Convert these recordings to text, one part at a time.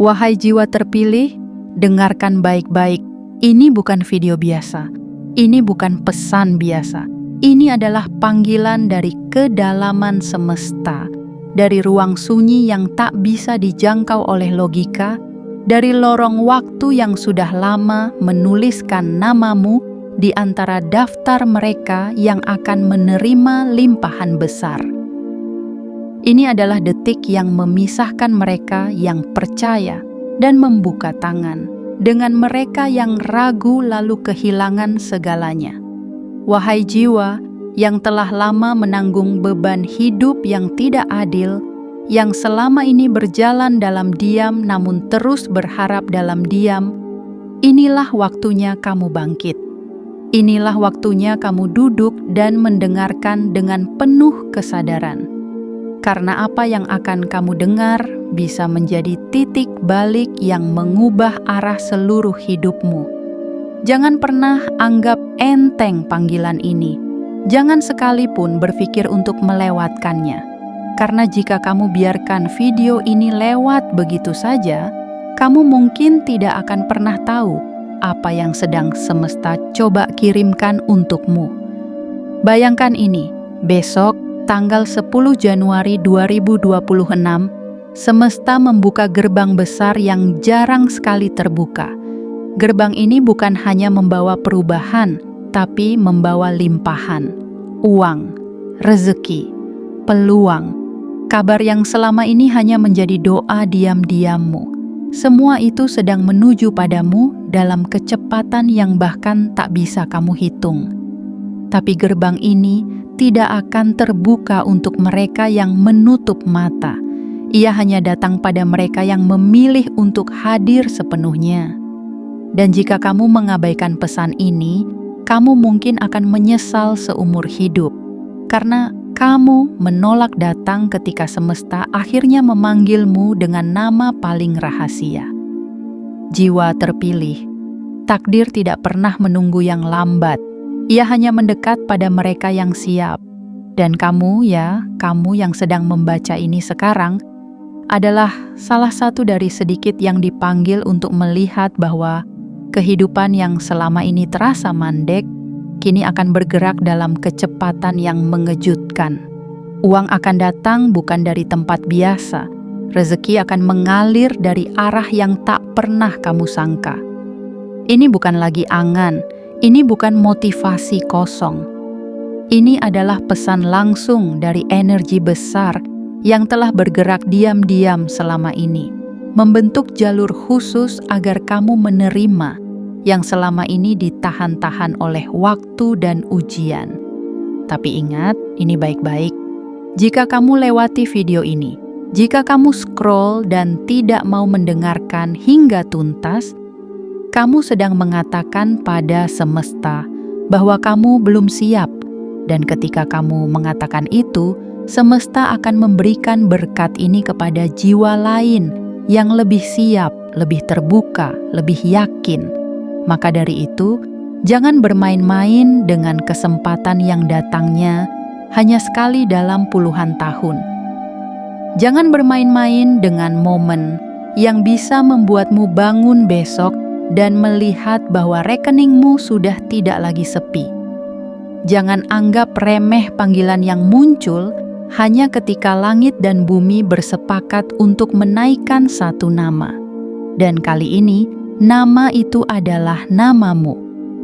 Wahai jiwa terpilih, dengarkan baik-baik. Ini bukan video biasa. Ini bukan pesan biasa. Ini adalah panggilan dari kedalaman semesta, dari ruang sunyi yang tak bisa dijangkau oleh logika, dari lorong waktu yang sudah lama menuliskan namamu di antara daftar mereka yang akan menerima limpahan besar. Ini adalah detik yang memisahkan mereka yang percaya dan membuka tangan dengan mereka yang ragu lalu kehilangan segalanya. Wahai jiwa yang telah lama menanggung beban hidup yang tidak adil, yang selama ini berjalan dalam diam namun terus berharap dalam diam, inilah waktunya kamu bangkit. Inilah waktunya kamu duduk dan mendengarkan dengan penuh kesadaran. Karena apa yang akan kamu dengar bisa menjadi titik balik yang mengubah arah seluruh hidupmu. Jangan pernah anggap enteng panggilan ini. Jangan sekalipun berpikir untuk melewatkannya. Karena jika kamu biarkan video ini lewat begitu saja, kamu mungkin tidak akan pernah tahu apa yang sedang semesta coba kirimkan untukmu. Bayangkan ini, besok tanggal 10 Januari 2026, semesta membuka gerbang besar yang jarang sekali terbuka. Gerbang ini bukan hanya membawa perubahan, tapi membawa limpahan, uang, rezeki, peluang, kabar yang selama ini hanya menjadi doa diam-diammu. Semua itu sedang menuju padamu dalam kecepatan yang bahkan tak bisa kamu hitung. Tapi gerbang ini tidak akan terbuka untuk mereka yang menutup mata. Ia hanya datang pada mereka yang memilih untuk hadir sepenuhnya. Dan jika kamu mengabaikan pesan ini, kamu mungkin akan menyesal seumur hidup. Karena kamu menolak datang ketika semesta akhirnya memanggilmu dengan nama paling rahasia. Jiwa terpilih, takdir tidak pernah menunggu yang lambat. Ia hanya mendekat pada mereka yang siap. Dan kamu yang sedang membaca ini sekarang, adalah salah satu dari sedikit yang dipanggil untuk melihat bahwa kehidupan yang selama ini terasa mandek, kini akan bergerak dalam kecepatan yang mengejutkan. Uang akan datang bukan dari tempat biasa. Rezeki akan mengalir dari arah yang tak pernah kamu sangka. Ini bukan lagi angan. Ini bukan motivasi kosong. Ini adalah pesan langsung dari energi besar yang telah bergerak diam-diam selama ini, membentuk jalur khusus agar kamu menerima yang selama ini ditahan-tahan oleh waktu dan ujian. Tapi ingat, ini baik-baik. Jika kamu lewati video ini, jika kamu scroll dan tidak mau mendengarkan hingga tuntas, kamu sedang mengatakan pada semesta bahwa kamu belum siap, dan ketika kamu mengatakan itu, semesta akan memberikan berkat ini kepada jiwa lain yang lebih siap, lebih terbuka, lebih yakin. Maka dari itu, jangan bermain-main dengan kesempatan yang datangnya hanya sekali dalam puluhan tahun. Jangan bermain-main dengan momen yang bisa membuatmu bangun besok dan melihat bahwa rekeningmu sudah tidak lagi sepi. Jangan anggap remeh panggilan yang muncul hanya ketika langit dan bumi bersepakat untuk menaikkan satu nama. Dan kali ini, nama itu adalah namamu.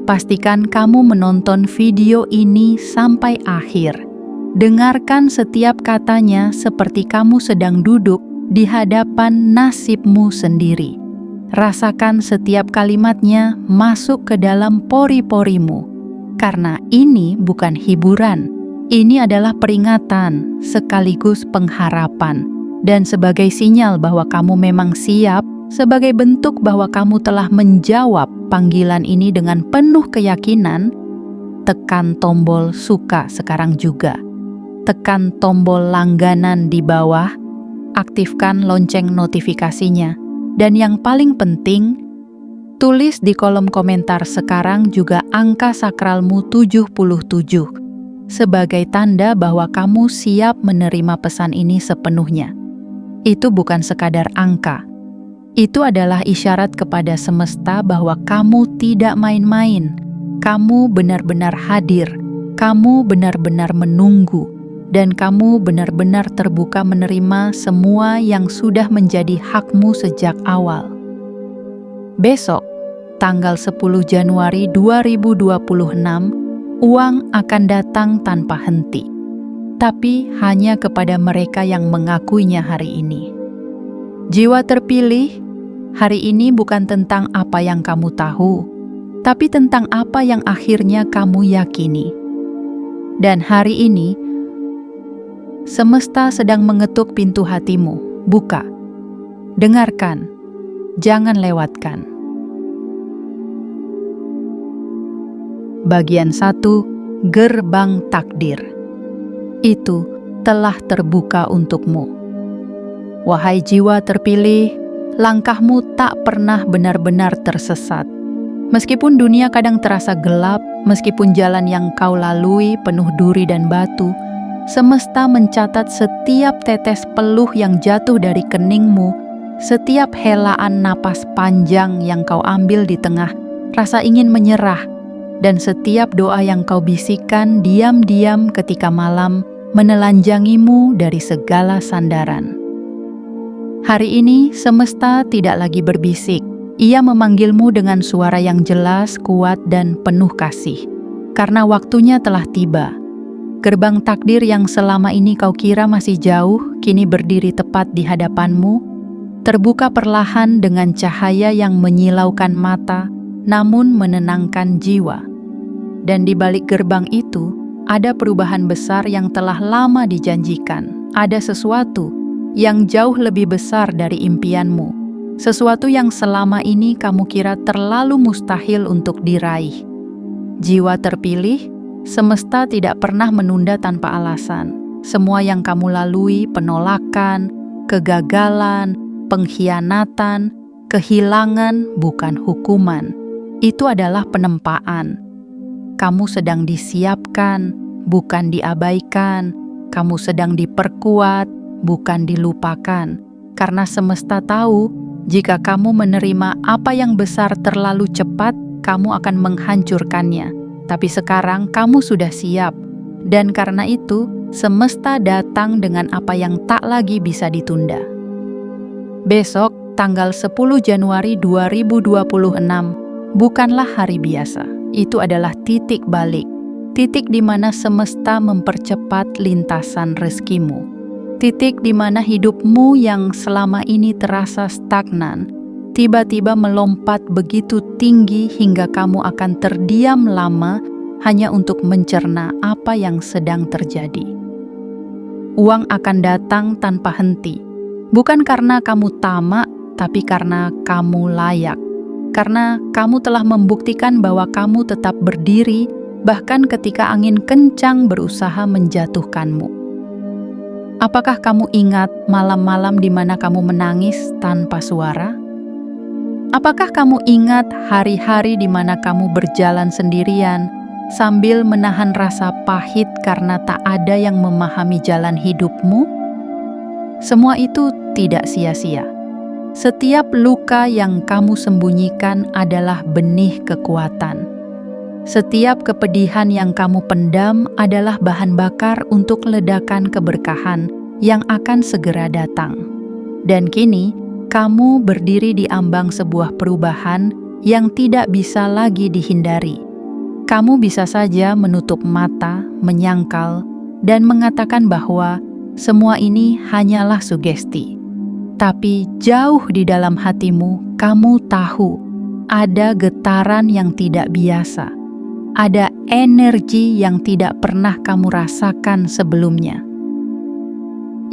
Pastikan kamu menonton video ini sampai akhir. Dengarkan setiap katanya seperti kamu sedang duduk di hadapan nasibmu sendiri. Rasakan setiap kalimatnya masuk ke dalam pori-porimu. Karena ini bukan hiburan. Ini adalah peringatan sekaligus pengharapan. Dan sebagai sinyal bahwa kamu memang siap, sebagai bentuk bahwa kamu telah menjawab panggilan ini dengan penuh keyakinan, tekan tombol suka sekarang juga. Tekan tombol langganan di bawah, aktifkan lonceng notifikasinya. Dan yang paling penting, tulis di kolom komentar sekarang juga angka sakralmu 77 sebagai tanda bahwa kamu siap menerima pesan ini sepenuhnya. Itu bukan sekadar angka. Itu adalah isyarat kepada semesta bahwa kamu tidak main-main. Kamu benar-benar hadir, kamu benar-benar menunggu, dan kamu benar-benar terbuka menerima semua yang sudah menjadi hakmu sejak awal. Besok, tanggal 10 Januari 2026, uang akan datang tanpa henti, tapi hanya kepada mereka yang mengakuinya hari ini. Jiwa terpilih, hari ini bukan tentang apa yang kamu tahu, tapi tentang apa yang akhirnya kamu yakini. Dan hari ini, semesta sedang mengetuk pintu hatimu. Buka, dengarkan, jangan lewatkan. Bagian 1, Gerbang Takdir. Itu telah terbuka untukmu. Wahai jiwa terpilih, langkahmu tak pernah benar-benar tersesat. Meskipun dunia kadang terasa gelap, meskipun jalan yang kau lalui penuh duri dan batu, semesta mencatat setiap tetes peluh yang jatuh dari keningmu, setiap helaan napas panjang yang kau ambil di tengah rasa ingin menyerah, dan setiap doa yang kau bisikkan diam-diam ketika malam menelanjangimu dari segala sandaran. Hari ini semesta tidak lagi berbisik. Ia memanggilmu dengan suara yang jelas, kuat, dan penuh kasih. Karena waktunya telah tiba. Gerbang takdir yang selama ini kau kira masih jauh, kini berdiri tepat di hadapanmu, terbuka perlahan dengan cahaya yang menyilaukan mata, namun menenangkan jiwa. Dan di balik gerbang itu, ada perubahan besar yang telah lama dijanjikan. Ada sesuatu yang jauh lebih besar dari impianmu. Sesuatu yang selama ini kamu kira terlalu mustahil untuk diraih. Jiwa terpilih, semesta tidak pernah menunda tanpa alasan. Semua yang kamu lalui, penolakan, kegagalan, pengkhianatan, kehilangan, bukan hukuman. Itu adalah penempaan. Kamu sedang disiapkan, bukan diabaikan. Kamu sedang diperkuat, bukan dilupakan. Karena semesta tahu, jika kamu menerima apa yang besar terlalu cepat, kamu akan menghancurkannya. Tapi sekarang kamu sudah siap. Dan karena itu, semesta datang dengan apa yang tak lagi bisa ditunda. Besok, tanggal 10 Januari 2026, bukanlah hari biasa. Itu adalah titik balik. Titik di mana semesta mempercepat lintasan rezekimu. Titik di mana hidupmu yang selama ini terasa stagnan, tiba-tiba melompat begitu tinggi hingga kamu akan terdiam lama hanya untuk mencerna apa yang sedang terjadi. Uang akan datang tanpa henti, bukan karena kamu tamak, tapi karena kamu layak. Karena kamu telah membuktikan bahwa kamu tetap berdiri, bahkan ketika angin kencang berusaha menjatuhkanmu. Apakah kamu ingat malam-malam di mana kamu menangis tanpa suara? Apakah kamu ingat hari-hari di mana kamu berjalan sendirian sambil menahan rasa pahit karena tak ada yang memahami jalan hidupmu? Semua itu tidak sia-sia. Setiap luka yang kamu sembunyikan adalah benih kekuatan. Setiap kepedihan yang kamu pendam adalah bahan bakar untuk ledakan keberkahan yang akan segera datang. Dan kini, kamu berdiri di ambang sebuah perubahan yang tidak bisa lagi dihindari. Kamu bisa saja menutup mata, menyangkal, dan mengatakan bahwa semua ini hanyalah sugesti. Tapi jauh di dalam hatimu, kamu tahu ada getaran yang tidak biasa. Ada energi yang tidak pernah kamu rasakan sebelumnya.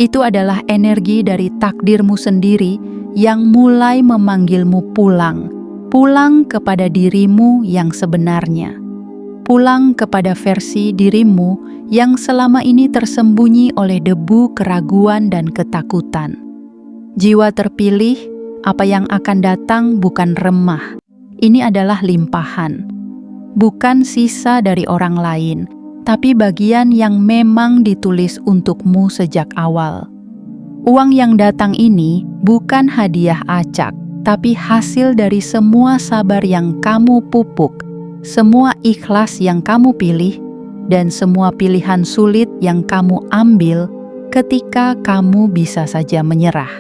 Itu adalah energi dari takdirmu sendiri yang mulai memanggilmu pulang. Pulang kepada dirimu yang sebenarnya. Pulang kepada versi dirimu yang selama ini tersembunyi oleh debu keraguan dan ketakutan. Jiwa terpilih, apa yang akan datang bukan remah. Ini adalah limpahan. Bukan sisa dari orang lain, tapi bagian yang memang ditulis untukmu sejak awal. Uang yang datang ini bukan hadiah acak, tapi hasil dari semua sabar yang kamu pupuk, semua ikhlas yang kamu pilih, dan semua pilihan sulit yang kamu ambil ketika kamu bisa saja menyerah.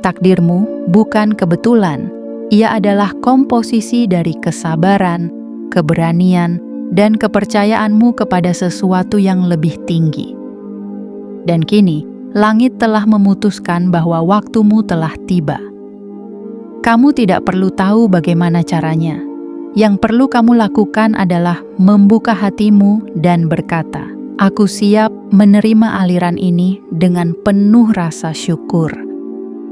Takdirmu bukan kebetulan, ia adalah komposisi dari kesabaran, keberanian, dan kepercayaanmu kepada sesuatu yang lebih tinggi. Dan kini, langit telah memutuskan bahwa waktumu telah tiba. Kamu tidak perlu tahu bagaimana caranya. Yang perlu kamu lakukan adalah membuka hatimu dan berkata, "Aku siap menerima aliran ini dengan penuh rasa syukur."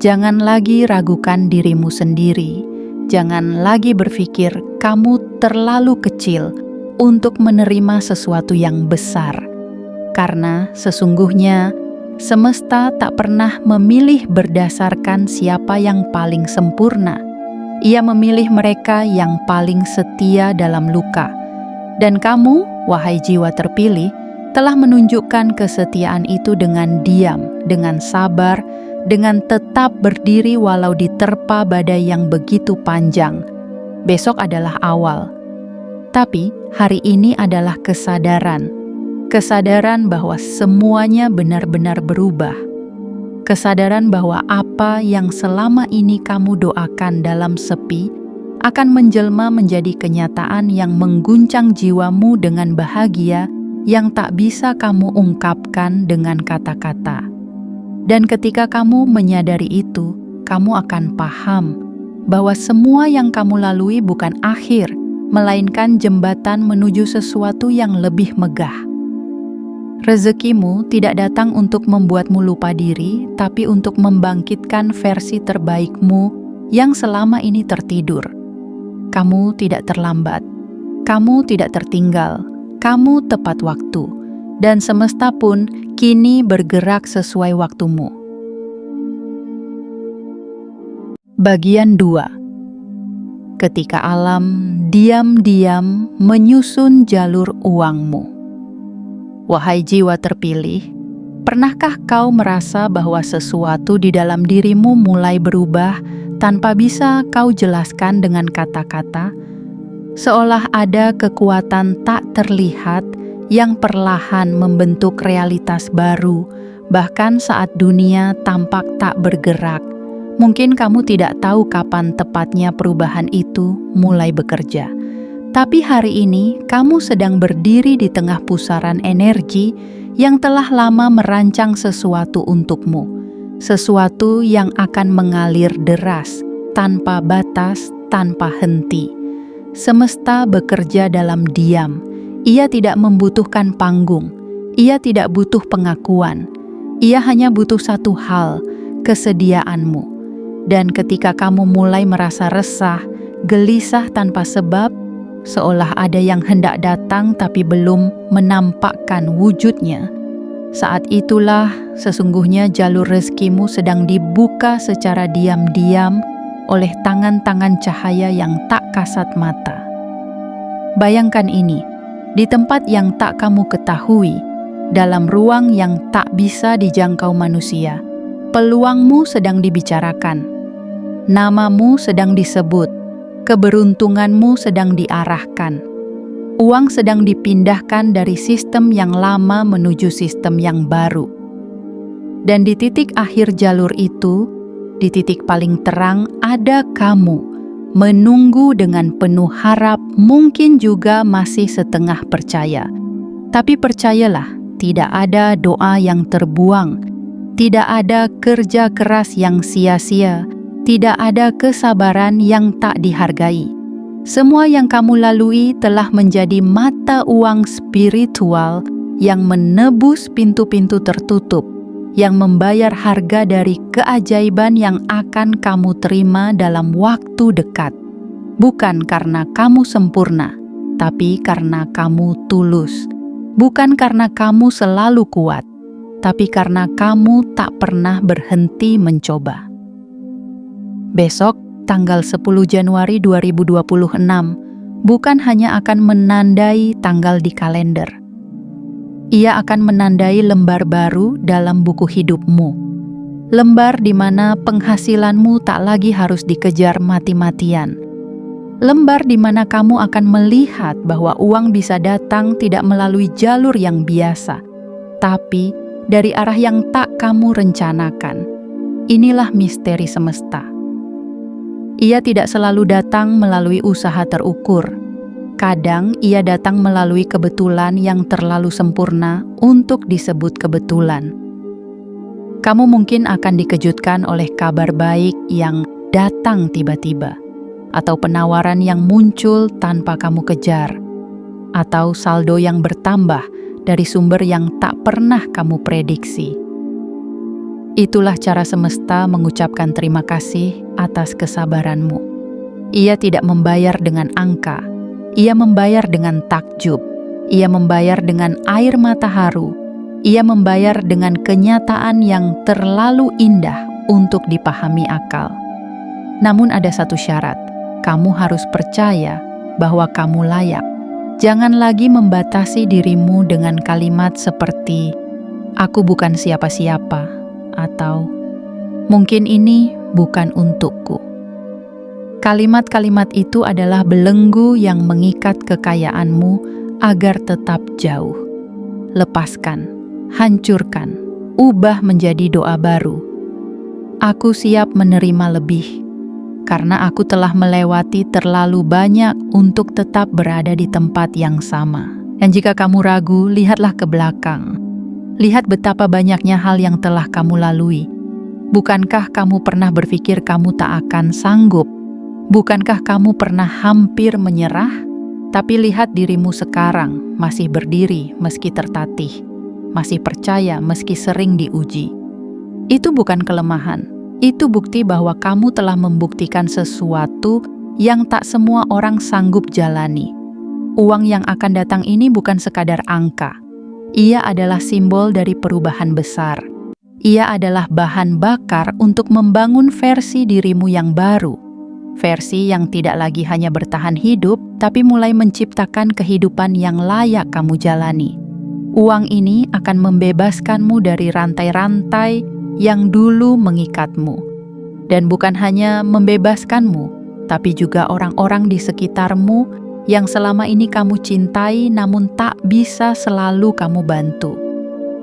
Jangan lagi ragukan dirimu sendiri. Jangan lagi berpikir kamu terlalu kecil untuk menerima sesuatu yang besar. Karena sesungguhnya semesta tak pernah memilih berdasarkan siapa yang paling sempurna. Ia memilih mereka yang paling setia dalam luka. Dan kamu, wahai jiwa terpilih, telah menunjukkan kesetiaan itu dengan diam, dengan sabar, dengan tetap berdiri walau diterpa badai yang begitu panjang. Besok adalah awal. Tapi hari ini adalah kesadaran. Kesadaran bahwa semuanya benar-benar berubah. Kesadaran bahwa apa yang selama ini kamu doakan dalam sepi akan menjelma menjadi kenyataan yang mengguncang jiwamu dengan bahagia yang tak bisa kamu ungkapkan dengan kata-kata. Dan ketika kamu menyadari itu, kamu akan paham bahwa semua yang kamu lalui bukan akhir, melainkan jembatan menuju sesuatu yang lebih megah. Rezekimu tidak datang untuk membuatmu lupa diri, tapi untuk membangkitkan versi terbaikmu yang selama ini tertidur. Kamu tidak terlambat, kamu tidak tertinggal, kamu tepat waktu, dan semesta pun kini bergerak sesuai waktumu. Bagian 2. Ketika alam diam-diam menyusun jalur uangmu. Wahai jiwa terpilih, pernahkah kau merasa bahwa sesuatu di dalam dirimu mulai berubah tanpa bisa kau jelaskan dengan kata-kata? Seolah ada kekuatan tak terlihat yang perlahan membentuk realitas baru, bahkan saat dunia tampak tak bergerak. Mungkin kamu tidak tahu kapan tepatnya perubahan itu mulai bekerja. Tapi hari ini kamu sedang berdiri di tengah pusaran energi yang telah lama merancang sesuatu untukmu. Sesuatu yang akan mengalir deras, tanpa batas, tanpa henti. Semesta bekerja dalam diam. Ia tidak membutuhkan panggung. Ia tidak butuh pengakuan. Ia hanya butuh satu hal, kesediaanmu. Dan ketika kamu mulai merasa resah, gelisah tanpa sebab, seolah ada yang hendak datang tapi belum menampakkan wujudnya, saat itulah sesungguhnya jalur rezekimu sedang dibuka secara diam-diam oleh tangan-tangan cahaya yang tak kasat mata. Bayangkan ini, di tempat yang tak kamu ketahui, dalam ruang yang tak bisa dijangkau manusia, peluangmu sedang dibicarakan, namamu sedang disebut, keberuntunganmu sedang diarahkan. Uang sedang dipindahkan dari sistem yang lama menuju sistem yang baru. Dan di titik akhir jalur itu, di titik paling terang ada kamu, menunggu dengan penuh harap, mungkin juga masih setengah percaya. Tapi percayalah, tidak ada doa yang terbuang, tidak ada kerja keras yang sia-sia, tidak ada kesabaran yang tak dihargai. Semua yang kamu lalui telah menjadi mata uang spiritual yang menebus pintu-pintu tertutup, yang membayar harga dari keajaiban yang akan kamu terima dalam waktu dekat. Bukan karena kamu sempurna, tapi karena kamu tulus. Bukan karena kamu selalu kuat, tapi karena kamu tak pernah berhenti mencoba. Besok, tanggal 10 Januari 2026, bukan hanya akan menandai tanggal di kalender. Ia akan menandai lembar baru dalam buku hidupmu. lembar di mana penghasilanmu tak lagi harus dikejar mati-matian, lembar di mana kamu akan melihat bahwa uang bisa datang tidak melalui jalur yang biasa, tapi dari arah yang tak kamu rencanakan. Inilah misteri semesta. Ia tidak selalu datang melalui usaha terukur. Kadang ia datang melalui kebetulan yang terlalu sempurna untuk disebut kebetulan. Kamu mungkin akan dikejutkan oleh kabar baik yang datang tiba-tiba, atau penawaran yang muncul tanpa kamu kejar, atau saldo yang bertambah dari sumber yang tak pernah kamu prediksi. Itulah cara semesta mengucapkan terima kasih atas kesabaranmu. Ia tidak membayar dengan angka, ia membayar dengan takjub, ia membayar dengan air mata haru, ia membayar dengan kenyataan yang terlalu indah untuk dipahami akal. Namun ada satu syarat, kamu harus percaya bahwa kamu layak. Jangan lagi membatasi dirimu dengan kalimat seperti, "Aku bukan siapa-siapa," atau "Mungkin ini bukan untukku." Kalimat-kalimat itu adalah belenggu yang mengikat kekayaanmu agar tetap jauh. Lepaskan, hancurkan, ubah menjadi doa baru. Aku siap menerima lebih, karena aku telah melewati terlalu banyak untuk tetap berada di tempat yang sama. Dan jika kamu ragu, lihatlah ke belakang. Lihat betapa banyaknya hal yang telah kamu lalui. Bukankah kamu pernah berpikir kamu tak akan sanggup? Bukankah kamu pernah hampir menyerah? Tapi lihat dirimu sekarang, masih berdiri meski tertatih, masih percaya meski sering diuji. Itu bukan kelemahan, itu bukti bahwa kamu telah membuktikan sesuatu yang tak semua orang sanggup jalani. Uang yang akan datang ini bukan sekadar angka. Ia adalah simbol dari perubahan besar. Ia adalah bahan bakar untuk membangun versi dirimu yang baru. Versi yang tidak lagi hanya bertahan hidup, tapi mulai menciptakan kehidupan yang layak kamu jalani. Uang ini akan membebaskanmu dari rantai-rantai yang dulu mengikatmu. Dan bukan hanya membebaskanmu, tapi juga orang-orang di sekitarmu yang selama ini kamu cintai namun tak bisa selalu kamu bantu.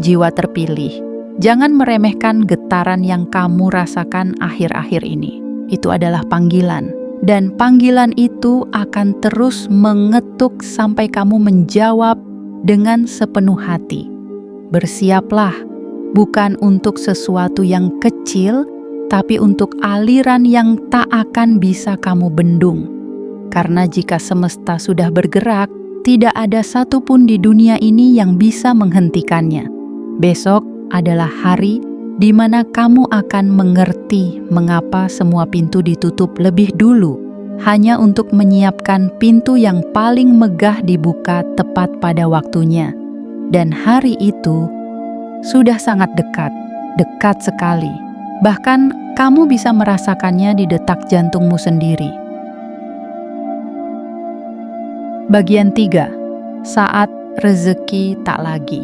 Jiwa terpilih, jangan meremehkan getaran yang kamu rasakan akhir-akhir ini. Itu adalah panggilan, dan panggilan itu akan terus mengetuk sampai kamu menjawab dengan sepenuh hati. Bersiaplah, bukan untuk sesuatu yang kecil, tapi untuk aliran yang tak akan bisa kamu bendung. Karena jika semesta sudah bergerak, tidak ada satupun di dunia ini yang bisa menghentikannya. Besok adalah hari di mana kamu akan mengerti mengapa semua pintu ditutup lebih dulu, hanya untuk menyiapkan pintu yang paling megah dibuka tepat pada waktunya. Dan hari itu sudah sangat dekat, dekat sekali. Bahkan kamu bisa merasakannya di detak jantungmu sendiri. Bagian 3. Saat rezeki tak lagi.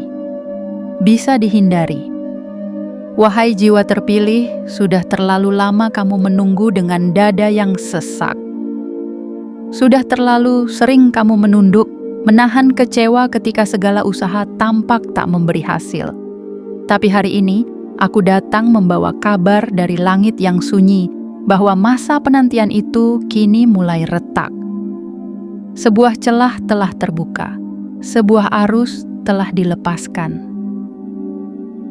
Bisa dihindari. Wahai jiwa terpilih, sudah terlalu lama kamu menunggu dengan dada yang sesak. Sudah terlalu sering kamu menunduk, menahan kecewa ketika segala usaha tampak tak memberi hasil. Tapi hari ini, aku datang membawa kabar dari langit yang sunyi bahwa masa penantian itu kini mulai retak. Sebuah celah telah terbuka, sebuah arus telah dilepaskan.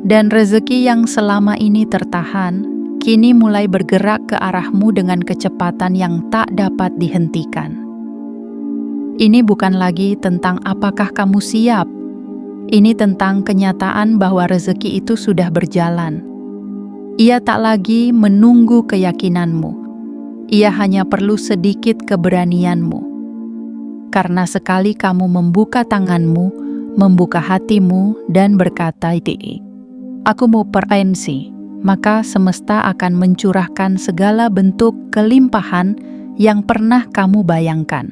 Dan rezeki yang selama ini tertahan, kini mulai bergerak ke arahmu dengan kecepatan yang tak dapat dihentikan. Ini bukan lagi tentang apakah kamu siap. Ini tentang kenyataan bahwa rezeki itu sudah berjalan. Ia tak lagi menunggu keyakinanmu. Ia hanya perlu sedikit keberanianmu. Karena sekali kamu membuka tanganmu, membuka hatimu, dan berkata, "Aku mau pensi," maka semesta akan mencurahkan segala bentuk kelimpahan yang pernah kamu bayangkan,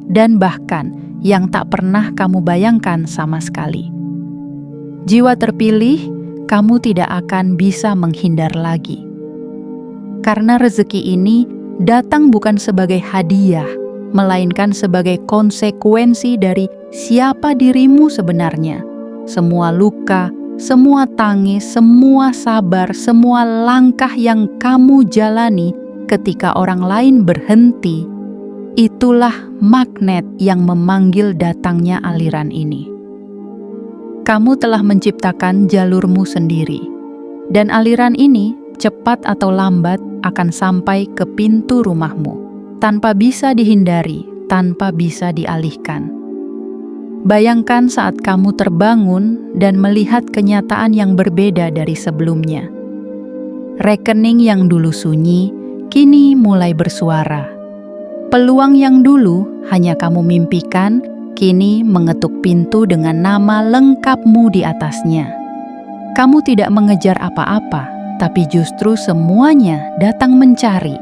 dan bahkan yang tak pernah kamu bayangkan sama sekali. Jiwa terpilih, kamu tidak akan bisa menghindar lagi. Karena rezeki ini datang bukan sebagai hadiah, melainkan sebagai konsekuensi dari siapa dirimu sebenarnya. Semua luka, semua tangis, semua sabar, semua langkah yang kamu jalani ketika orang lain berhenti, itulah magnet yang memanggil datangnya aliran ini. Kamu telah menciptakan jalurmu sendiri, dan aliran ini cepat atau lambat akan sampai ke pintu rumahmu, tanpa bisa dihindari, tanpa bisa dialihkan. Bayangkan saat kamu terbangun dan melihat kenyataan yang berbeda dari sebelumnya. Rekening yang dulu sunyi, kini mulai bersuara. Peluang yang dulu hanya kamu mimpikan, kini mengetuk pintu dengan nama lengkapmu di atasnya. Kamu tidak mengejar apa-apa, tapi justru semuanya datang mencari.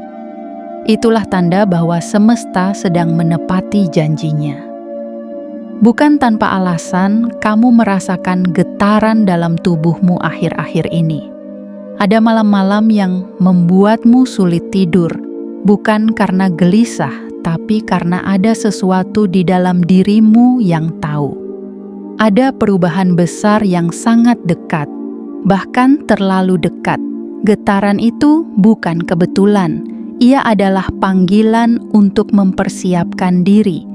Itulah tanda bahwa semesta sedang menepati janjinya. Bukan tanpa alasan kamu merasakan getaran dalam tubuhmu akhir-akhir ini. Ada malam-malam yang membuatmu sulit tidur, bukan karena gelisah, tapi karena ada sesuatu di dalam dirimu yang tahu. Ada perubahan besar yang sangat dekat, bahkan terlalu dekat. Getaran itu bukan kebetulan, ia adalah panggilan untuk mempersiapkan diri.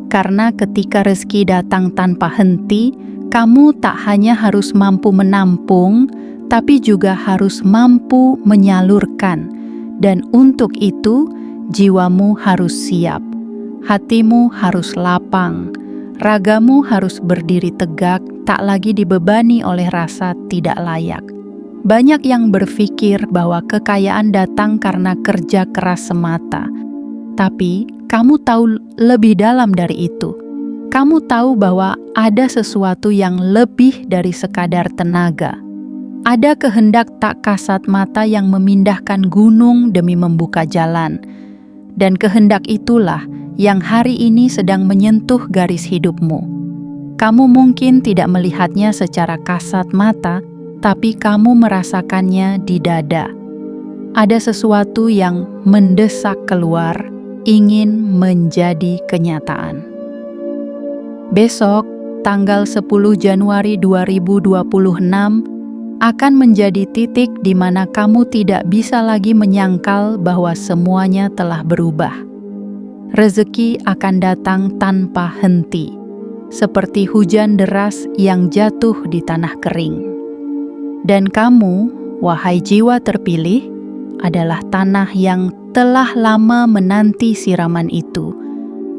Karena ketika rezeki datang tanpa henti, kamu tak hanya harus mampu menampung, tapi juga harus mampu menyalurkan. Dan untuk itu, jiwamu harus siap, hatimu harus lapang, ragamu harus berdiri tegak, tak lagi dibebani oleh rasa tidak layak. Banyak yang berpikir bahwa kekayaan datang karena kerja keras semata. Tapi, kamu tahu lebih dalam dari itu. Kamu tahu bahwa ada sesuatu yang lebih dari sekadar tenaga. Ada kehendak tak kasat mata yang memindahkan gunung demi membuka jalan. Dan kehendak itulah yang hari ini sedang menyentuh garis hidupmu. Kamu mungkin tidak melihatnya secara kasat mata, tapi kamu merasakannya di dada. Ada sesuatu yang mendesak keluar, ingin menjadi kenyataan. Besok, tanggal 10 Januari 2026, akan menjadi titik di mana kamu tidak bisa lagi menyangkal bahwa semuanya telah berubah. Rezeki akan datang tanpa henti, seperti hujan deras yang jatuh di tanah kering. Dan kamu, wahai jiwa terpilih, adalah tanah yang telah lama menanti siraman itu.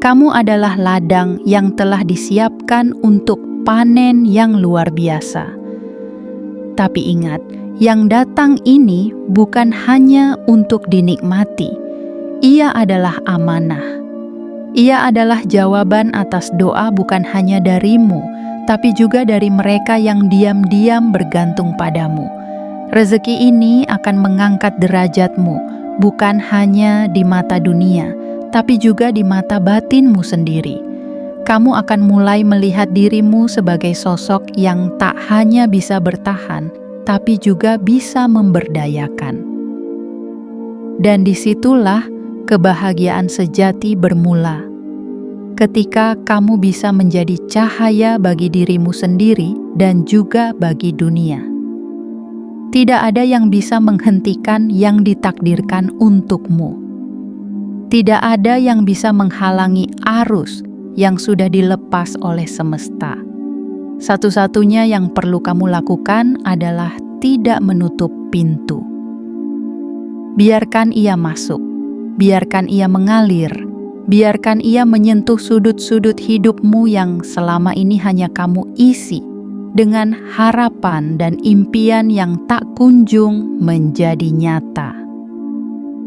Kamu adalah ladang yang telah disiapkan untuk panen yang luar biasa. Tapi ingat, yang datang ini bukan hanya untuk dinikmati. Ia adalah amanah. Ia adalah jawaban atas doa bukan hanya darimu, tapi juga dari mereka yang diam-diam bergantung padamu. Rezeki ini akan mengangkat derajatmu, bukan hanya di mata dunia, tapi juga di mata batinmu sendiri. Kamu akan mulai melihat dirimu sebagai sosok yang tak hanya bisa bertahan, tapi juga bisa memberdayakan. Dan disitulah kebahagiaan sejati bermula. Ketika kamu bisa menjadi cahaya bagi dirimu sendiri dan juga bagi dunia. Tidak ada yang bisa menghentikan yang ditakdirkan untukmu. Tidak ada yang bisa menghalangi arus yang sudah dilepas oleh semesta. Satu-satunya yang perlu kamu lakukan adalah tidak menutup pintu. Biarkan ia masuk, biarkan ia mengalir, biarkan ia menyentuh sudut-sudut hidupmu yang selama ini hanya kamu isi dengan harapan dan impian yang tak kunjung menjadi nyata.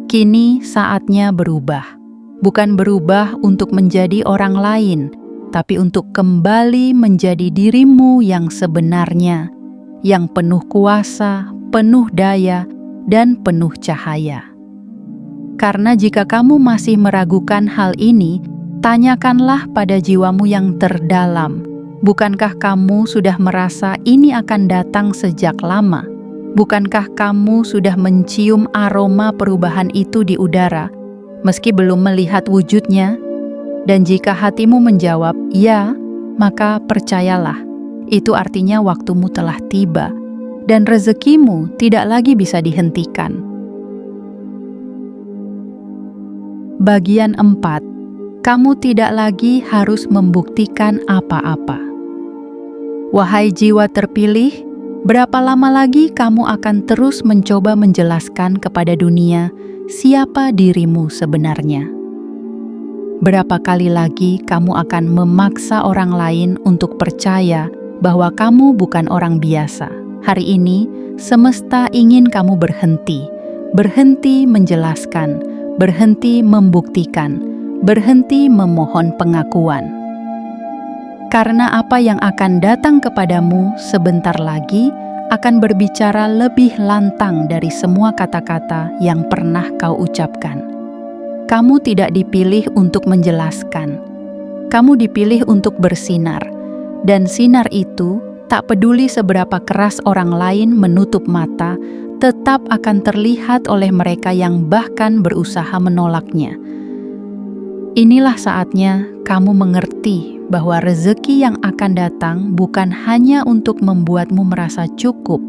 Kini saatnya berubah, bukan berubah untuk menjadi orang lain, tapi untuk kembali menjadi dirimu yang sebenarnya, yang penuh kuasa, penuh daya, dan penuh cahaya. Karena jika kamu masih meragukan hal ini, tanyakanlah pada jiwamu yang terdalam, Bukankah kamu sudah merasa ini akan datang sejak lama? Bukankah kamu sudah mencium aroma perubahan itu di udara, meski belum melihat wujudnya? Dan jika hatimu menjawab, "Ya," maka percayalah, itu artinya waktumu telah tiba, dan rezekimu tidak lagi bisa dihentikan. Bagian 4. Kamu tidak lagi harus membuktikan apa-apa. Wahai jiwa terpilih, berapa lama lagi kamu akan terus mencoba menjelaskan kepada dunia siapa dirimu sebenarnya? Berapa kali lagi kamu akan memaksa orang lain untuk percaya bahwa kamu bukan orang biasa? Hari ini, semesta ingin kamu berhenti menjelaskan, berhenti membuktikan, berhenti memohon pengakuan. Karena apa yang akan datang kepadamu sebentar lagi akan berbicara lebih lantang dari semua kata-kata yang pernah kau ucapkan. Kamu tidak dipilih untuk menjelaskan. Kamu dipilih untuk bersinar. Dan sinar itu, tak peduli seberapa keras orang lain menutup mata, tetap akan terlihat oleh mereka yang bahkan berusaha menolaknya. Inilah saatnya kamu mengerti bahwa rezeki yang akan datang bukan hanya untuk membuatmu merasa cukup,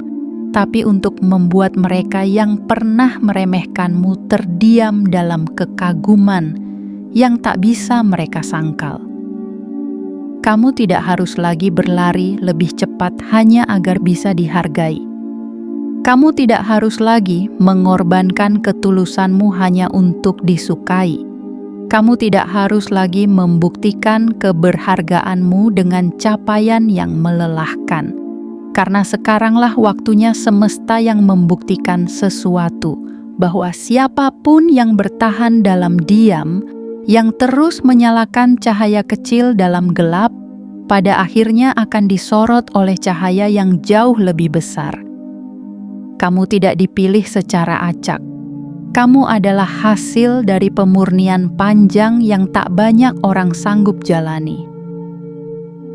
tapi untuk membuat mereka yang pernah meremehkanmu terdiam dalam kekaguman yang tak bisa mereka sangkal. Kamu tidak harus lagi berlari lebih cepat hanya agar bisa dihargai. Kamu tidak harus lagi mengorbankan ketulusanmu hanya untuk disukai. Kamu tidak harus lagi membuktikan keberhargaanmu dengan capaian yang melelahkan. Karena sekaranglah waktunya semesta yang membuktikan sesuatu, bahwa siapapun yang bertahan dalam diam, yang terus menyalakan cahaya kecil dalam gelap, pada akhirnya akan disorot oleh cahaya yang jauh lebih besar. Kamu tidak dipilih secara acak. Kamu adalah hasil dari pemurnian panjang yang tak banyak orang sanggup jalani.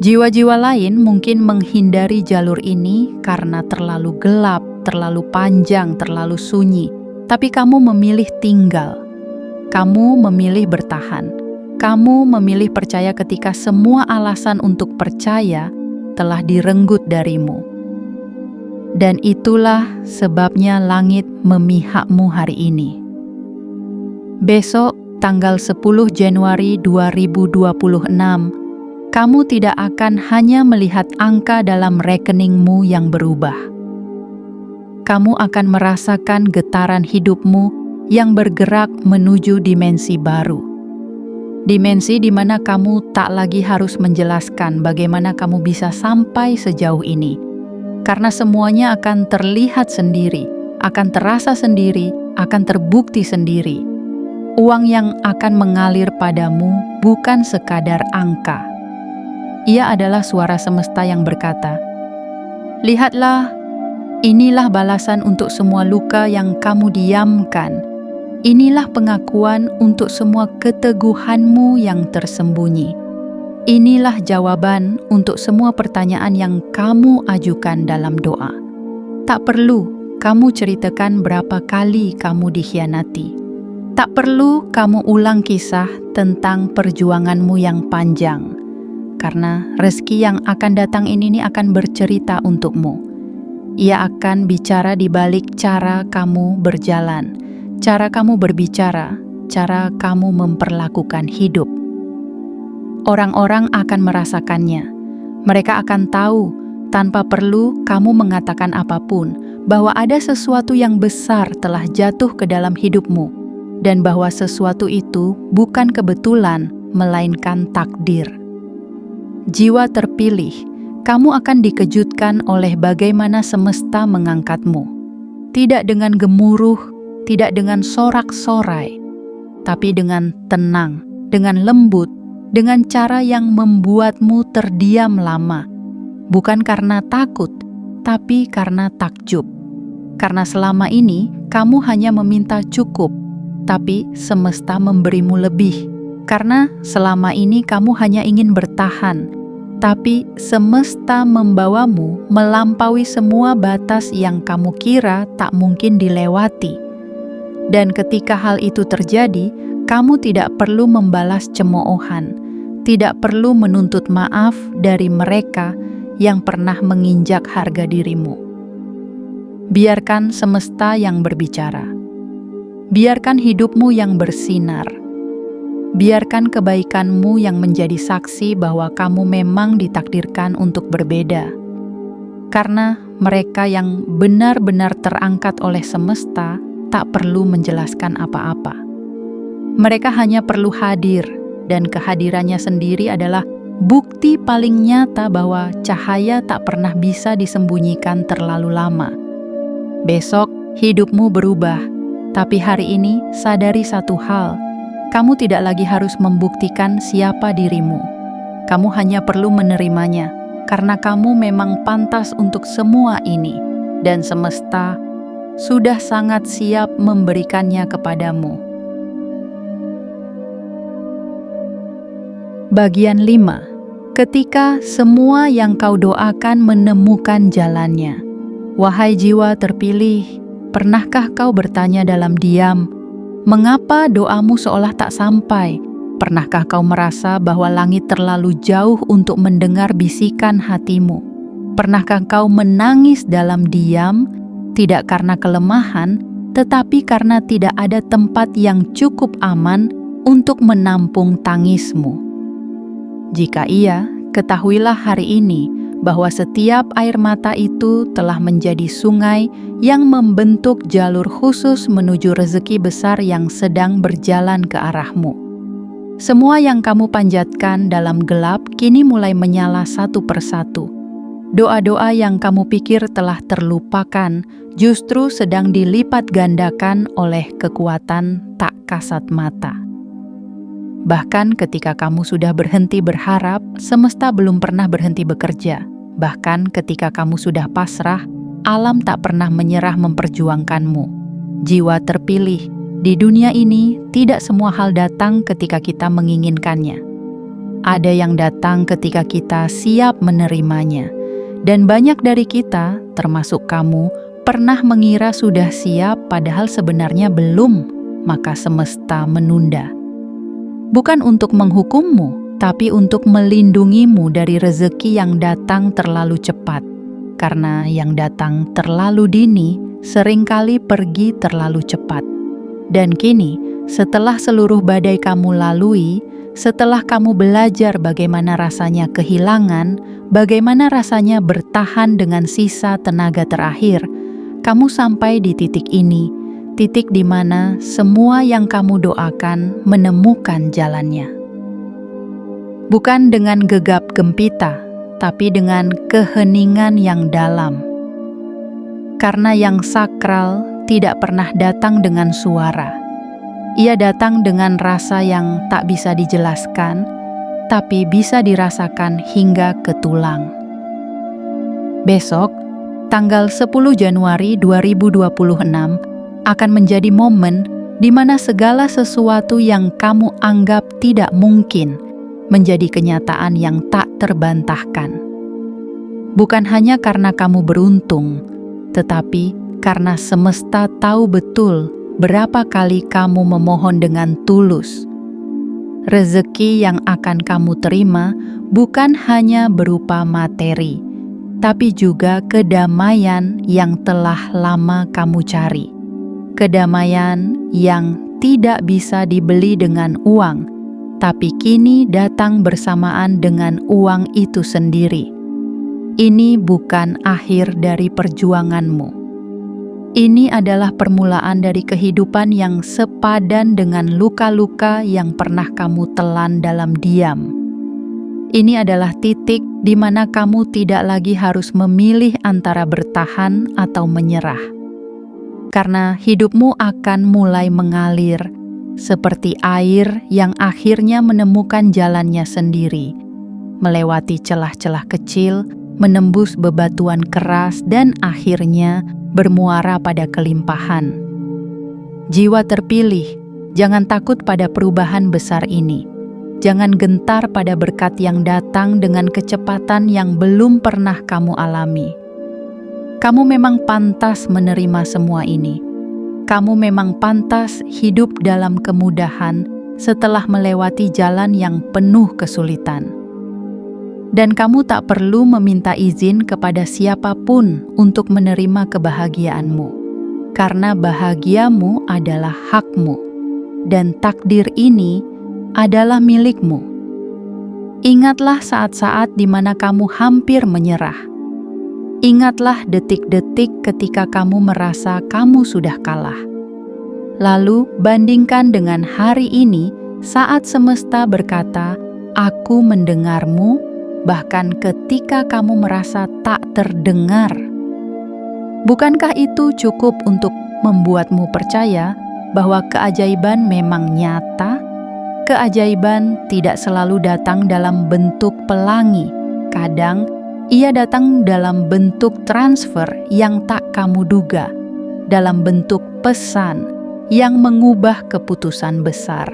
Jiwa-jiwa lain mungkin menghindari jalur ini karena terlalu gelap, terlalu panjang, terlalu sunyi. Tapi kamu memilih tinggal. Kamu memilih bertahan. Kamu memilih percaya ketika semua alasan untuk percaya telah direnggut darimu. Dan itulah sebabnya langit memihakmu hari ini. Besok, tanggal 10 Januari 2026, kamu tidak akan hanya melihat angka dalam rekeningmu yang berubah. Kamu akan merasakan getaran hidupmu yang bergerak menuju dimensi baru. Dimensi di mana kamu tak lagi harus menjelaskan bagaimana kamu bisa sampai sejauh ini. Karena semuanya akan terlihat sendiri, akan terasa sendiri, akan terbukti sendiri. Uang yang akan mengalir padamu bukan sekadar angka. Ia adalah suara semesta yang berkata, "Lihatlah, inilah balasan untuk semua luka yang kamu diamkan. Inilah pengakuan untuk semua keteguhanmu yang tersembunyi. Inilah jawaban untuk semua pertanyaan yang kamu ajukan dalam doa. Tak perlu kamu ceritakan berapa kali kamu dikhianati. Tak perlu kamu ulang kisah tentang perjuanganmu yang panjang. Karena rezeki yang akan datang ini akan bercerita untukmu. Ia akan bicara di balik cara kamu berjalan, cara kamu berbicara, cara kamu memperlakukan hidup. Orang-orang akan merasakannya. Mereka akan tahu tanpa perlu kamu mengatakan apapun bahwa ada sesuatu yang besar telah jatuh ke dalam hidupmu dan bahwa sesuatu itu bukan kebetulan melainkan takdir. Jiwa terpilih, kamu akan dikejutkan oleh bagaimana semesta mengangkatmu. Tidak dengan gemuruh, tidak dengan sorak-sorai, tapi dengan tenang, dengan lembut, dengan cara yang membuatmu terdiam lama. Bukan karena takut, tapi karena takjub. Karena selama ini kamu hanya meminta cukup, tapi semesta memberimu lebih. Karena selama ini kamu hanya ingin bertahan, tapi semesta membawamu melampaui semua batas yang kamu kira tak mungkin dilewati. Dan ketika hal itu terjadi, kamu tidak perlu membalas cemoohan, tidak perlu menuntut maaf dari mereka yang pernah menginjak harga dirimu. Biarkan semesta yang berbicara. Biarkan hidupmu yang bersinar. Biarkan kebaikanmu yang menjadi saksi bahwa kamu memang ditakdirkan untuk berbeda. Karena mereka yang benar-benar terangkat oleh semesta tak perlu menjelaskan apa-apa. Mereka hanya perlu hadir, dan kehadirannya sendiri adalah bukti paling nyata bahwa cahaya tak pernah bisa disembunyikan terlalu lama. Besok hidupmu berubah, tapi hari ini sadari satu hal. Kamu tidak lagi harus membuktikan siapa dirimu. Kamu hanya perlu menerimanya, karena kamu memang pantas untuk semua ini, dan semesta sudah sangat siap memberikannya kepadamu. Bagian 5. Ketika semua yang kau doakan menemukan jalannya. Wahai jiwa terpilih, pernahkah kau bertanya dalam diam, mengapa doamu seolah tak sampai? Pernahkah kau merasa bahwa langit terlalu jauh untuk mendengar bisikan hatimu? Pernahkah kau menangis dalam diam, tidak karena kelemahan, tetapi karena tidak ada tempat yang cukup aman untuk menampung tangismu? Jika iya, ketahuilah hari ini bahwa setiap air mata itu telah menjadi sungai yang membentuk jalur khusus menuju rezeki besar yang sedang berjalan ke arahmu. Semua yang kamu panjatkan dalam gelap kini mulai menyala satu persatu. Doa-doa yang kamu pikir telah terlupakan justru sedang dilipat gandakan oleh kekuatan tak kasat mata. Bahkan ketika kamu sudah berhenti berharap, semesta belum pernah berhenti bekerja. Bahkan ketika kamu sudah pasrah, alam tak pernah menyerah memperjuangkanmu. Jiwa terpilih, di dunia ini tidak semua hal datang ketika kita menginginkannya. Ada yang datang ketika kita siap menerimanya. Dan banyak dari kita, termasuk kamu, pernah mengira sudah siap padahal sebenarnya belum, maka semesta menunda. Bukan untuk menghukummu, tapi untuk melindungimu dari rezeki yang datang terlalu cepat. Karena yang datang terlalu dini, seringkali pergi terlalu cepat. Dan kini, setelah seluruh badai kamu lalui, setelah kamu belajar bagaimana rasanya kehilangan, bagaimana rasanya bertahan dengan sisa tenaga terakhir, kamu sampai di titik ini, titik di mana semua yang kamu doakan menemukan jalannya. Bukan dengan gegap gempita, tapi dengan keheningan yang dalam. Karena yang sakral tidak pernah datang dengan suara. Ia datang dengan rasa yang tak bisa dijelaskan, tapi bisa dirasakan hingga ke tulang. Besok, tanggal 10 Januari 2026, akan menjadi momen di mana segala sesuatu yang kamu anggap tidak mungkin menjadi kenyataan yang tak terbantahkan. Bukan hanya karena kamu beruntung, tetapi karena semesta tahu betul berapa kali kamu memohon dengan tulus. Rezeki yang akan kamu terima bukan hanya berupa materi, tapi juga kedamaian yang telah lama kamu cari. Kedamaian yang tidak bisa dibeli dengan uang, tapi kini datang bersamaan dengan uang itu sendiri. Ini bukan akhir dari perjuanganmu. Ini adalah permulaan dari kehidupan yang sepadan dengan luka-luka yang pernah kamu telan dalam diam. Ini adalah titik di mana kamu tidak lagi harus memilih antara bertahan atau menyerah. Karena hidupmu akan mulai mengalir seperti air yang akhirnya menemukan jalannya sendiri, melewati celah-celah kecil, menembus bebatuan keras, dan akhirnya bermuara pada kelimpahan. Jiwa terpilih, jangan takut pada perubahan besar ini. Jangan gentar pada berkat yang datang dengan kecepatan yang belum pernah kamu alami. Kamu memang pantas menerima semua ini. Kamu memang pantas hidup dalam kemudahan setelah melewati jalan yang penuh kesulitan. Dan kamu tak perlu meminta izin kepada siapapun untuk menerima kebahagiaanmu, karena bahagiamu adalah hakmu, dan takdir ini adalah milikmu. Ingatlah saat-saat di mana kamu hampir menyerah. Ingatlah detik-detik ketika kamu merasa kamu sudah kalah. Lalu bandingkan dengan hari ini saat semesta berkata, "Aku mendengarmu," bahkan ketika kamu merasa tak terdengar. Bukankah itu cukup untuk membuatmu percaya bahwa keajaiban memang nyata? Keajaiban tidak selalu datang dalam bentuk pelangi. Kadang ia datang dalam bentuk transfer yang tak kamu duga, dalam bentuk pesan yang mengubah keputusan besar,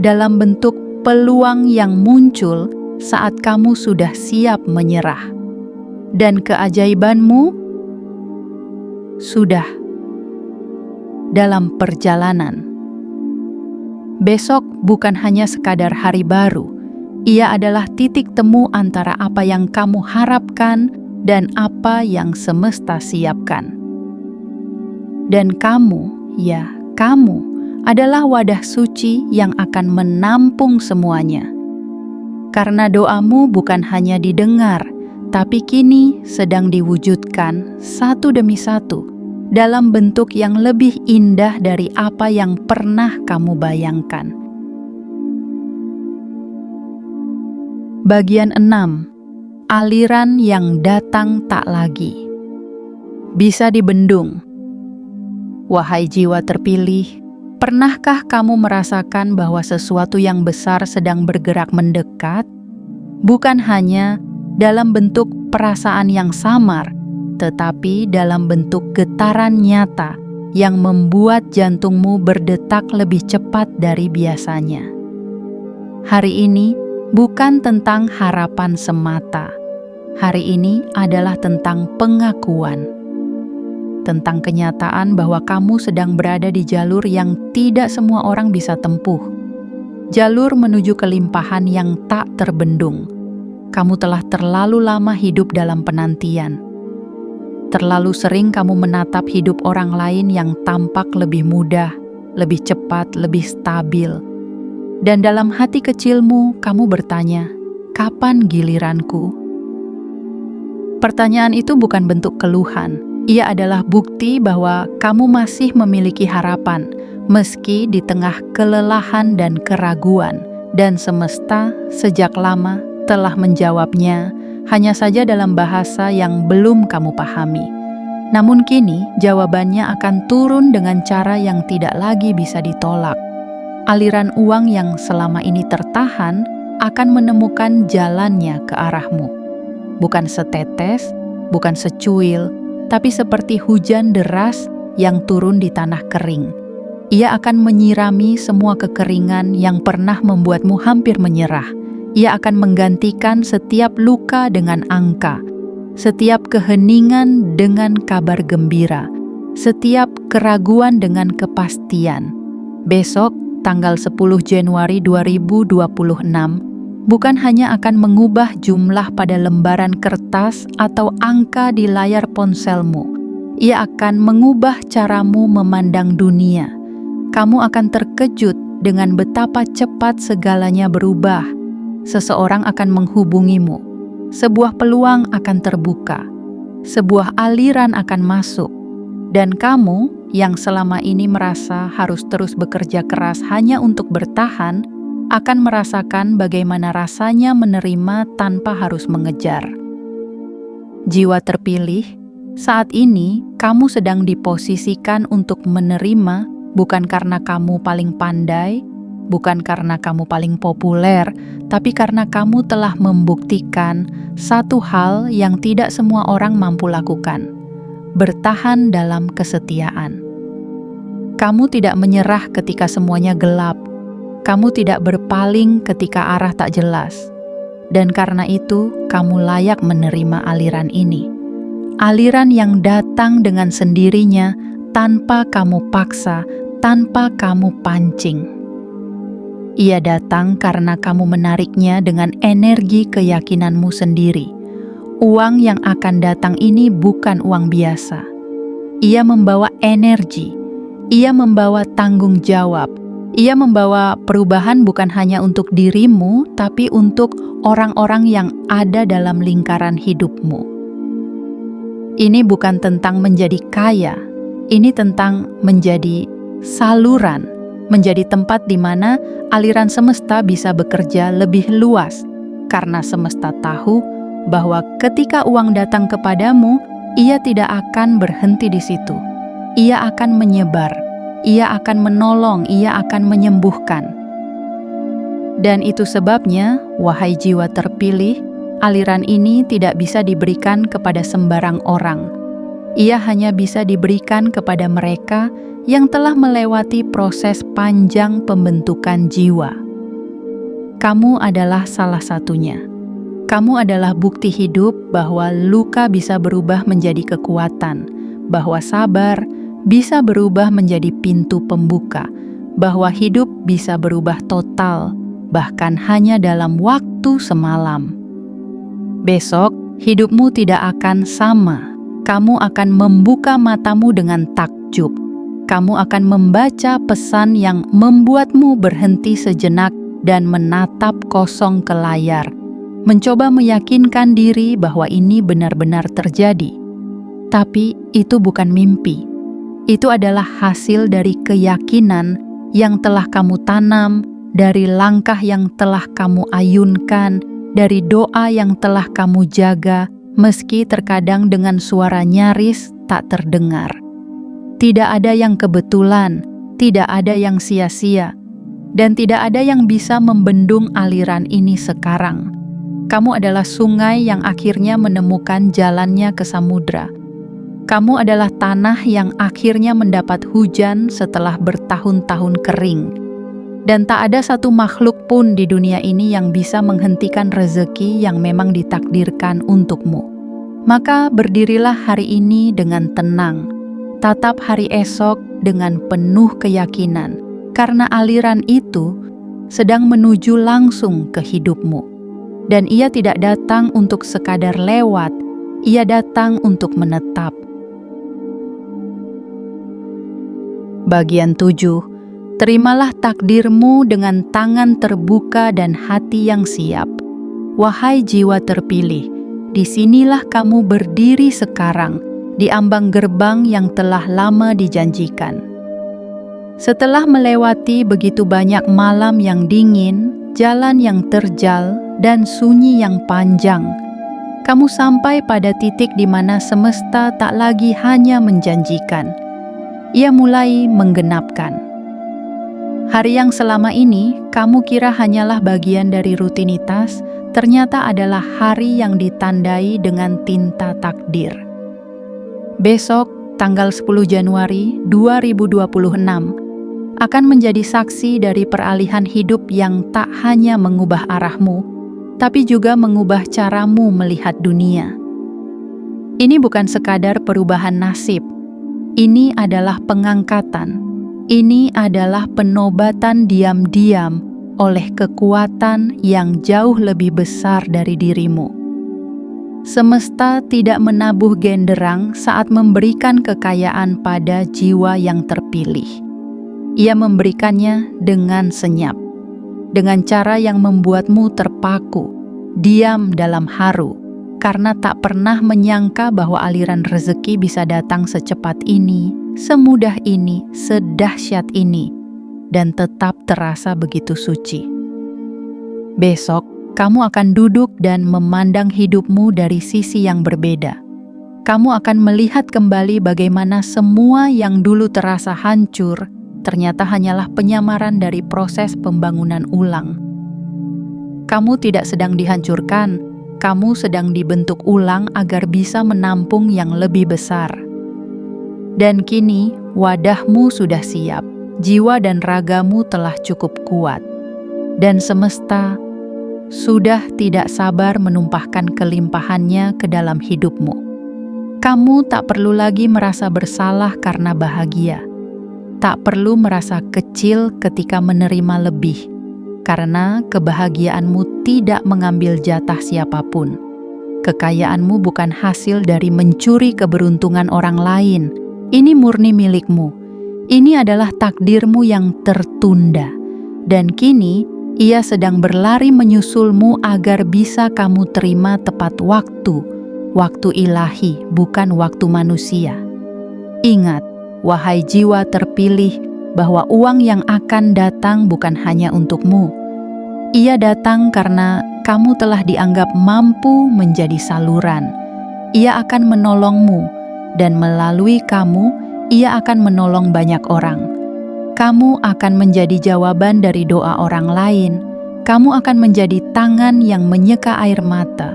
dalam bentuk peluang yang muncul saat kamu sudah siap menyerah. Dan keajaibanmu sudah dalam perjalanan. Besok bukan hanya sekadar hari baru, ia adalah titik temu antara apa yang kamu harapkan dan apa yang semesta siapkan. Dan kamu, ya kamu, adalah wadah suci yang akan menampung semuanya. Karena doamu bukan hanya didengar, tapi kini sedang diwujudkan satu demi satu dalam bentuk yang lebih indah dari apa yang pernah kamu bayangkan. Bagian 6. Aliran yang datang tak lagi. Bisa dibendung. Wahai jiwa terpilih, pernahkah kamu merasakan bahwa sesuatu yang besar sedang bergerak mendekat? Bukan hanya dalam bentuk perasaan yang samar, tetapi dalam bentuk getaran nyata yang membuat jantungmu berdetak lebih cepat dari biasanya. Hari ini bukan tentang harapan semata. Hari ini adalah tentang pengakuan. Tentang kenyataan bahwa kamu sedang berada di jalur yang tidak semua orang bisa tempuh. Jalur menuju kelimpahan yang tak terbendung. Kamu telah terlalu lama hidup dalam penantian. Terlalu sering kamu menatap hidup orang lain yang tampak lebih mudah, lebih cepat, lebih stabil. Dan dalam hati kecilmu, kamu bertanya, "Kapan giliranku?" Pertanyaan itu bukan bentuk keluhan. Ia adalah bukti bahwa kamu masih memiliki harapan, meski di tengah kelelahan dan keraguan. Dan semesta sejak lama telah menjawabnya, hanya saja dalam bahasa yang belum kamu pahami. Namun kini, jawabannya akan turun dengan cara yang tidak lagi bisa ditolak. Aliran uang yang selama ini tertahan akan menemukan jalannya ke arahmu. Bukan setetes, bukan secuil, tapi seperti hujan deras yang turun di tanah kering. Ia akan menyirami semua kekeringan yang pernah membuatmu hampir menyerah. Ia akan menggantikan setiap luka dengan angka, setiap keheningan dengan kabar gembira, setiap keraguan dengan kepastian. Besok, tanggal 10 Januari 2026, bukan hanya akan mengubah jumlah pada lembaran kertas atau angka di layar ponselmu. Ia akan mengubah caramu memandang dunia. Kamu akan terkejut dengan betapa cepat segalanya berubah. Seseorang akan menghubungimu. Sebuah peluang akan terbuka. Sebuah aliran akan masuk. Dan kamu yang selama ini merasa harus terus bekerja keras hanya untuk bertahan, akan merasakan bagaimana rasanya menerima tanpa harus mengejar. Jiwa terpilih, saat ini kamu sedang diposisikan untuk menerima, bukan karena kamu paling pandai, bukan karena kamu paling populer, tapi karena kamu telah membuktikan satu hal yang tidak semua orang mampu lakukan: bertahan dalam kesetiaan. Kamu tidak menyerah ketika semuanya gelap. Kamu tidak berpaling ketika arah tak jelas. Dan karena itu, kamu layak menerima aliran ini. Aliran yang datang dengan sendirinya tanpa kamu paksa, tanpa kamu pancing. Ia datang karena kamu menariknya dengan energi keyakinanmu sendiri. Uang yang akan datang ini bukan uang biasa. Ia membawa energi, ia membawa tanggung jawab, ia membawa perubahan bukan hanya untuk dirimu, tapi untuk orang-orang yang ada dalam lingkaran hidupmu. Ini bukan tentang menjadi kaya, ini tentang menjadi saluran, menjadi tempat di mana aliran semesta bisa bekerja lebih luas, karena semesta tahu bahwa ketika uang datang kepadamu, ia tidak akan berhenti di situ. Ia akan menyebar, ia akan menolong, ia akan menyembuhkan. Dan itu sebabnya, wahai jiwa terpilih, aliran ini tidak bisa diberikan kepada sembarang orang. Ia hanya bisa diberikan kepada mereka yang telah melewati proses panjang pembentukan jiwa. Kamu adalah salah satunya. Kamu adalah bukti hidup bahwa luka bisa berubah menjadi kekuatan, bahwa sabar bisa berubah menjadi pintu pembuka, bahwa hidup bisa berubah total, bahkan hanya dalam waktu semalam. Besok, hidupmu tidak akan sama. Kamu akan membuka matamu dengan takjub. Kamu akan membaca pesan yang membuatmu berhenti sejenak dan menatap kosong ke layar, mencoba meyakinkan diri bahwa ini benar-benar terjadi. Tapi itu bukan mimpi. Itu adalah hasil dari keyakinan yang telah kamu tanam, dari langkah yang telah kamu ayunkan, dari doa yang telah kamu jaga, meski terkadang dengan suara nyaris tak terdengar. Tidak ada yang kebetulan, tidak ada yang sia-sia, dan tidak ada yang bisa membendung aliran ini sekarang. Kamu adalah sungai yang akhirnya menemukan jalannya ke samudra. Kamu adalah tanah yang akhirnya mendapat hujan setelah bertahun-tahun kering. Dan tak ada satu makhluk pun di dunia ini yang bisa menghentikan rezeki yang memang ditakdirkan untukmu. Maka berdirilah hari ini dengan tenang. Tatap hari esok dengan penuh keyakinan, karena aliran itu sedang menuju langsung ke hidupmu. Dan ia tidak datang untuk sekadar lewat, ia datang untuk menetap. Bagian 7. Terimalah takdirmu dengan tangan terbuka dan hati yang siap. Wahai jiwa terpilih, disinilah kamu berdiri sekarang, di ambang gerbang yang telah lama dijanjikan. Setelah melewati begitu banyak malam yang dingin, jalan yang terjal, dan sunyi yang panjang, kamu sampai pada titik di mana semesta tak lagi hanya menjanjikan. Ia mulai menggenapkan. Hari yang selama ini kamu kira hanyalah bagian dari rutinitas, ternyata adalah hari yang ditandai dengan tinta takdir. Besok, tanggal 10 Januari 2026, akan menjadi saksi dari peralihan hidup yang tak hanya mengubah arahmu, tapi juga mengubah caramu melihat dunia. Ini bukan sekadar perubahan nasib. Ini adalah pengangkatan. Ini adalah penobatan diam-diam oleh kekuatan yang jauh lebih besar dari dirimu. Semesta tidak menabuh genderang saat memberikan kekayaan pada jiwa yang terpilih. Ia memberikannya dengan senyap, dengan cara yang membuatmu terpaku, diam dalam haru, karena tak pernah menyangka bahwa aliran rezeki bisa datang secepat ini, semudah ini, sedahsyat ini, dan tetap terasa begitu suci. Besok, kamu akan duduk dan memandang hidupmu dari sisi yang berbeda. Kamu akan melihat kembali bagaimana semua yang dulu terasa hancur, ternyata hanyalah penyamaran dari proses pembangunan ulang. Kamu tidak sedang dihancurkan, kamu sedang dibentuk ulang agar bisa menampung yang lebih besar. Dan kini, wadahmu sudah siap, jiwa dan ragamu telah cukup kuat. Dan semesta sudah tidak sabar menumpahkan kelimpahannya ke dalam hidupmu. Kamu tak perlu lagi merasa bersalah karena bahagia. Tak perlu merasa kecil ketika menerima lebih, karena kebahagiaanmu tidak mengambil jatah siapapun. Kekayaanmu bukan hasil dari mencuri keberuntungan orang lain. Ini murni milikmu. Ini adalah takdirmu yang tertunda. Dan kini, ia sedang berlari menyusulmu agar bisa kamu terima tepat waktu. Waktu ilahi, bukan waktu manusia. Ingat, wahai jiwa terpilih, bahwa uang yang akan datang bukan hanya untukmu. Ia datang karena kamu telah dianggap mampu menjadi saluran. Ia akan menolongmu, dan melalui kamu, ia akan menolong banyak orang. Kamu akan menjadi jawaban dari doa orang lain. Kamu akan menjadi tangan yang menyeka air mata,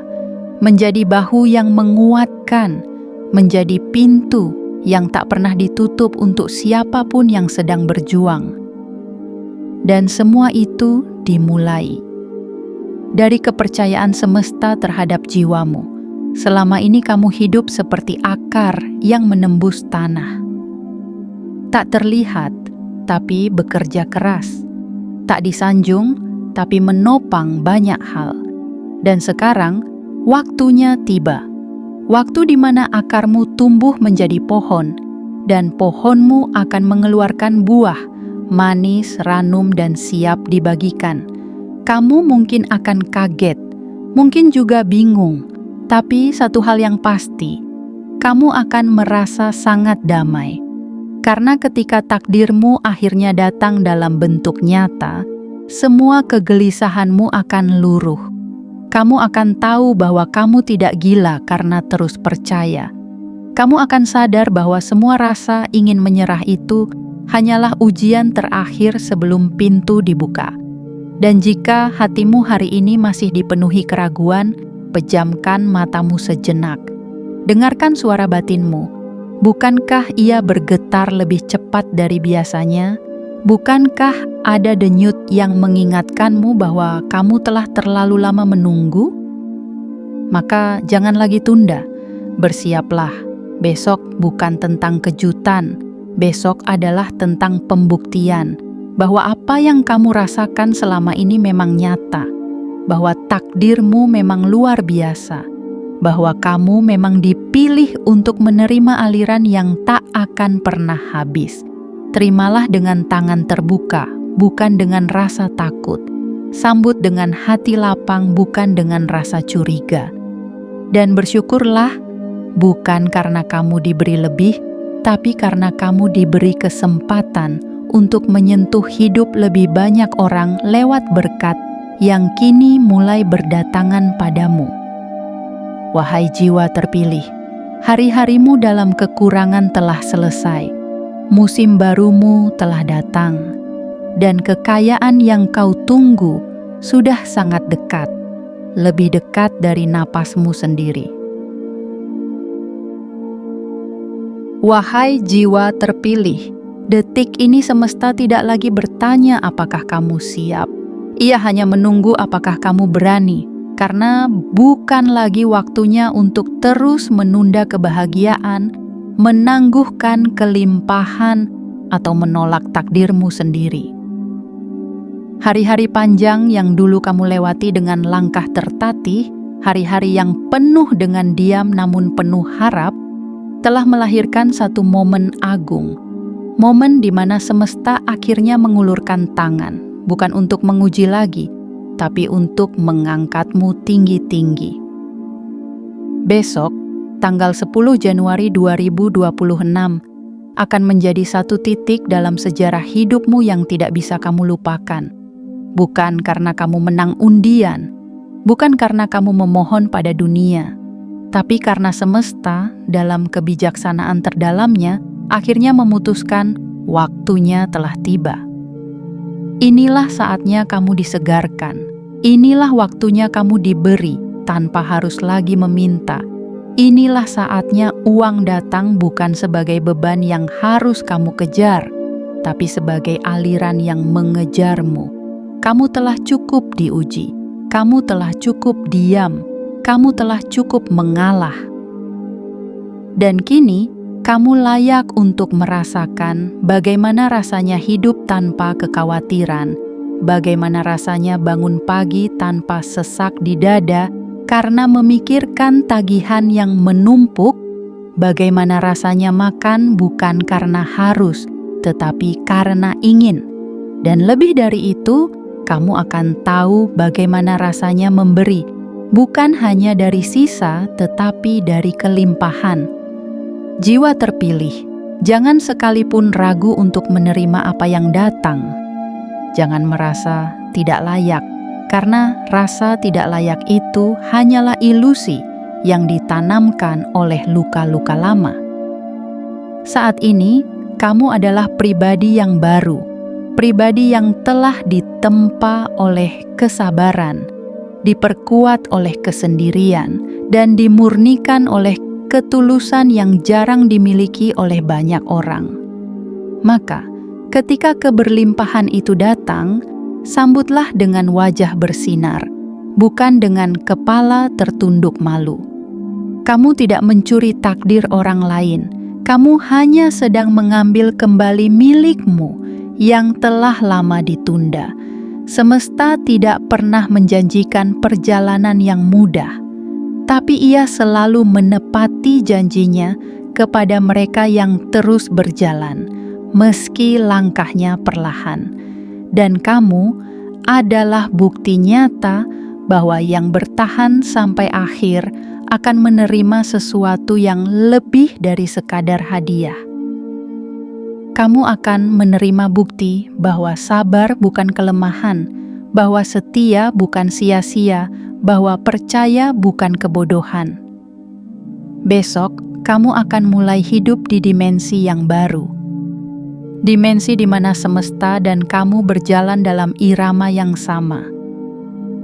menjadi bahu yang menguatkan, menjadi pintu yang tak pernah ditutup untuk siapapun yang sedang berjuang. Dan semua itu dimulai dari kepercayaan semesta terhadap jiwamu. Selama ini kamu hidup seperti akar yang menembus tanah. Tak terlihat, tapi bekerja keras. Tak disanjung, tapi menopang banyak hal. Dan sekarang, waktunya tiba. Waktu di mana akarmu tumbuh menjadi pohon, dan pohonmu akan mengeluarkan buah, manis, ranum, dan siap dibagikan. Kamu mungkin akan kaget, mungkin juga bingung, tapi satu hal yang pasti, kamu akan merasa sangat damai. Karena ketika takdirmu akhirnya datang dalam bentuk nyata, semua kegelisahanmu akan luruh. Kamu akan tahu bahwa kamu tidak gila karena terus percaya. Kamu akan sadar bahwa semua rasa ingin menyerah itu hanyalah ujian terakhir sebelum pintu dibuka. Dan jika hatimu hari ini masih dipenuhi keraguan, pejamkan matamu sejenak. Dengarkan suara batinmu. Bukankah ia bergetar lebih cepat dari biasanya? Bukankah ada denyut yang mengingatkanmu bahwa kamu telah terlalu lama menunggu? Maka jangan lagi tunda, bersiaplah. Besok bukan tentang kejutan, besok adalah tentang pembuktian bahwa apa yang kamu rasakan selama ini memang nyata, bahwa takdirmu memang luar biasa, bahwa kamu memang dipilih untuk menerima aliran yang tak akan pernah habis. Terimalah dengan tangan terbuka, bukan dengan rasa takut. Sambut dengan hati lapang, bukan dengan rasa curiga. Dan bersyukurlah, bukan karena kamu diberi lebih, tapi karena kamu diberi kesempatan untuk menyentuh hidup lebih banyak orang lewat berkat yang kini mulai berdatangan padamu. Wahai jiwa terpilih, hari-harimu dalam kekurangan telah selesai. Musim barumu telah datang, dan kekayaan yang kau tunggu sudah sangat dekat, lebih dekat dari napasmu sendiri. Wahai jiwa terpilih, detik ini semesta tidak lagi bertanya apakah kamu siap. Ia hanya menunggu apakah kamu berani, karena bukan lagi waktunya untuk terus menunda kebahagiaan, menangguhkan kelimpahan, atau menolak takdirmu sendiri. Hari-hari panjang yang dulu kamu lewati dengan langkah tertatih, hari-hari yang penuh dengan diam namun penuh harap, telah melahirkan satu momen agung. Momen di mana semesta akhirnya mengulurkan tangan, bukan untuk menguji lagi, tapi untuk mengangkatmu tinggi-tinggi. Besok, tanggal 10 Januari 2026 akan menjadi satu titik dalam sejarah hidupmu yang tidak bisa kamu lupakan. Bukan karena kamu menang undian, bukan karena kamu memohon pada dunia, tapi karena semesta dalam kebijaksanaan terdalamnya akhirnya memutuskan waktunya telah tiba. Inilah saatnya kamu disegarkan. Inilah waktunya kamu diberi tanpa harus lagi meminta. Inilah saatnya uang datang bukan sebagai beban yang harus kamu kejar, tapi sebagai aliran yang mengejarmu. Kamu telah cukup diuji, kamu telah cukup diam, kamu telah cukup mengalah. Dan kini, kamu layak untuk merasakan bagaimana rasanya hidup tanpa kekhawatiran, bagaimana rasanya bangun pagi tanpa sesak di dada karena memikirkan tagihan yang menumpuk, bagaimana rasanya makan bukan karena harus, tetapi karena ingin. Dan lebih dari itu, kamu akan tahu bagaimana rasanya memberi, bukan hanya dari sisa, tetapi dari kelimpahan. Jiwa terpilih, jangan sekalipun ragu untuk menerima apa yang datang. Jangan merasa tidak layak, karena rasa tidak layak itu hanyalah ilusi yang ditanamkan oleh luka-luka lama. Saat ini, kamu adalah pribadi yang baru, pribadi yang telah ditempa oleh kesabaran, diperkuat oleh kesendirian, dan dimurnikan oleh ketulusan yang jarang dimiliki oleh banyak orang. Maka, ketika keberlimpahan itu datang, sambutlah dengan wajah bersinar, bukan dengan kepala tertunduk malu. Kamu tidak mencuri takdir orang lain, kamu hanya sedang mengambil kembali milikmu yang telah lama ditunda. Semesta tidak pernah menjanjikan perjalanan yang mudah, tapi ia selalu menepati janjinya kepada mereka yang terus berjalan, meski langkahnya perlahan. Dan kamu adalah bukti nyata bahwa yang bertahan sampai akhir akan menerima sesuatu yang lebih dari sekadar hadiah. Kamu akan menerima bukti bahwa sabar bukan kelemahan, bahwa setia bukan sia-sia, bahwa percaya bukan kebodohan. Besok, kamu akan mulai hidup di dimensi yang baru. Dimensi di mana semesta dan kamu berjalan dalam irama yang sama.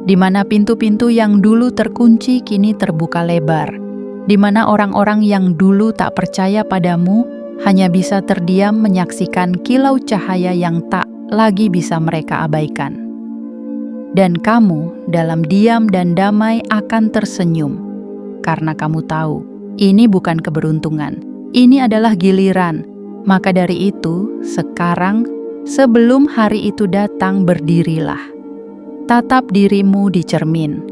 Di mana pintu-pintu yang dulu terkunci kini terbuka lebar. Di mana orang-orang yang dulu tak percaya padamu hanya bisa terdiam menyaksikan kilau cahaya yang tak lagi bisa mereka abaikan. Dan kamu dalam diam dan damai akan tersenyum, karena kamu tahu, ini bukan keberuntungan, ini adalah giliran. Maka dari itu, sekarang, sebelum hari itu datang, berdirilah. Tatap dirimu di cermin.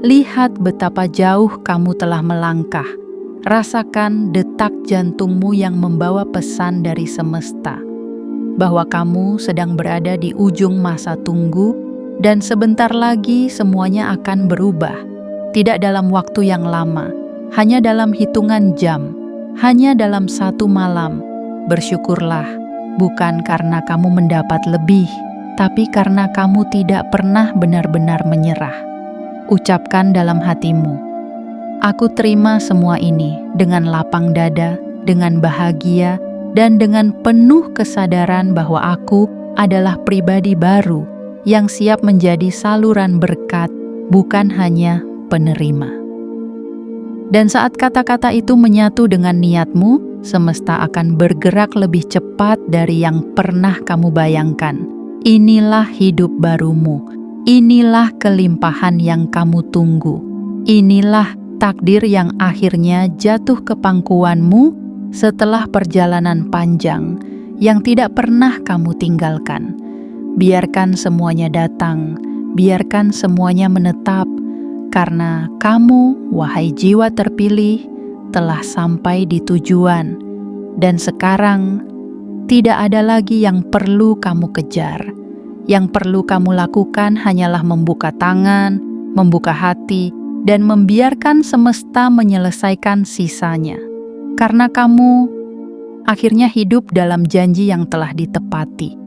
Lihat betapa jauh kamu telah melangkah. Rasakan detak jantungmu yang membawa pesan dari semesta, bahwa kamu sedang berada di ujung masa tunggu, dan sebentar lagi semuanya akan berubah. Tidak dalam waktu yang lama, hanya dalam hitungan jam, hanya dalam satu malam. Bersyukurlah, bukan karena kamu mendapat lebih, tapi karena kamu tidak pernah benar-benar menyerah. Ucapkan dalam hatimu, aku terima semua ini dengan lapang dada, dengan bahagia, dan dengan penuh kesadaran bahwa aku adalah pribadi baru yang siap menjadi saluran berkat, bukan hanya penerima. Dan saat kata-kata itu menyatu dengan niatmu, semesta akan bergerak lebih cepat dari yang pernah kamu bayangkan. Inilah hidup barumu, inilah kelimpahan yang kamu tunggu, inilah takdir yang akhirnya jatuh ke pangkuanmu setelah perjalanan panjang yang tidak pernah kamu tinggalkan. Biarkan semuanya datang, biarkan semuanya menetap, karena kamu, wahai jiwa terpilih, telah sampai di tujuan, dan sekarang tidak ada lagi yang perlu kamu kejar. Yang perlu kamu lakukan hanyalah membuka tangan, membuka hati, dan membiarkan semesta menyelesaikan sisanya. Karena kamu akhirnya hidup dalam janji yang telah ditepati.